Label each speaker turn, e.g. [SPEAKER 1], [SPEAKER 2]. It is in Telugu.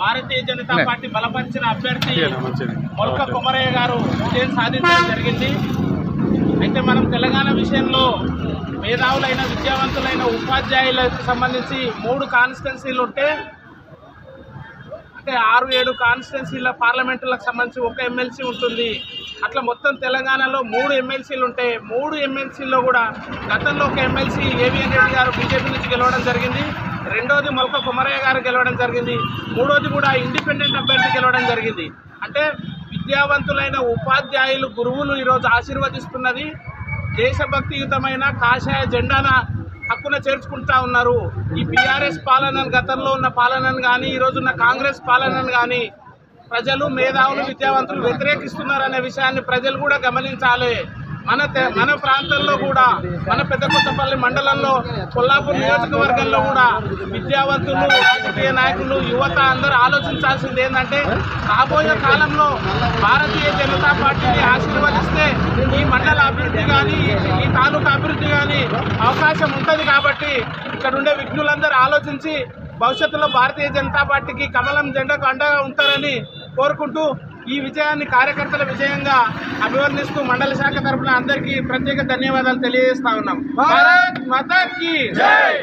[SPEAKER 1] భారతీయ జనతా పార్టీ బలపరిచిన అభ్యర్థి మొలక కొమరయ్య గారు విజయం సాధించడం జరిగింది. అయితే మనం తెలంగాణ విషయంలో మేధావులైన విద్యావంతులైన ఉపాధ్యాయులకు సంబంధించి 3 కాన్స్టిట్యున్సీలు ఉంటే, అంటే 6-7 కాన్స్టిట్యున్సీల పార్లమెంటులకు సంబంధించి 1 ఎమ్మెల్సీ ఉంటుంది. అట్లా మొత్తం తెలంగాణలో 3 ఎమ్మెల్సీలు ఉంటాయి. 3 ఎమ్మెల్సీల్లో కూడా గతంలో 1 ఎమ్మెల్సీ ఏవిఎన్ రెడ్డి గారు బీజేపీ నుంచి గెలవడం జరిగింది. రెండోది మొలక కొమరయ్య గారు గెలవడం జరిగింది. మూడోది కూడా ఇండిపెండెంట్ అభ్యర్థి గెలవడం జరిగింది. అంటే విద్యావంతులైన ఉపాధ్యాయులు, గురువులు ఈరోజు ఆశీర్వదిస్తున్నది దేశభక్తియుతమైన కాషాయ జెండాన హక్కున చేర్చుకుంటా ఉన్నారు. ఈ బీఆర్ఎస్ పాలనను, గతంలో ఉన్న పాలనను కానీ ఈరోజున్న కాంగ్రెస్ పాలనను కానీ ప్రజలు, మేధావులు, విద్యావంతులు వ్యతిరేకిస్తున్నారనే విషయాన్ని ప్రజలు కూడా గమనించాలి. మన ప్రాంతంలో కూడా, మన పెద్దకొత్తపల్లి మండలంలో, కొల్లాపూర్ నియోజకవర్గంలో కూడా విద్యావంతులు, రాజకీయ నాయకులు, యువత అందరూ ఆలోచించాల్సింది ఏంటంటే, రాబోయే కాలంలో భారతీయ జనతా పార్టీని ఆశీర్వదిస్తే ఈ మండల అభివృద్ధి కానీ, ఈ తాలూకా అభివృద్ధి కానీ అవకాశం ఉంటుంది. కాబట్టి ఇక్కడ ఉండే విఘ్నులందరూ ఆలోచించి భవిష్యత్తులో భారతీయ జనతా పార్టీకి కమలం జెండాకు అండగా ఉంటారని కోరుకుంటూ ఈ విజయాన్ని కార్యకర్తల విజయంగా అభివర్ణిస్తూ మండల శాఖ తరఫున అందరికీ ప్రత్యేక ధన్యవాదాలు తెలియజేస్తా ఉన్నాం. భారత్ మాతా కీ జై.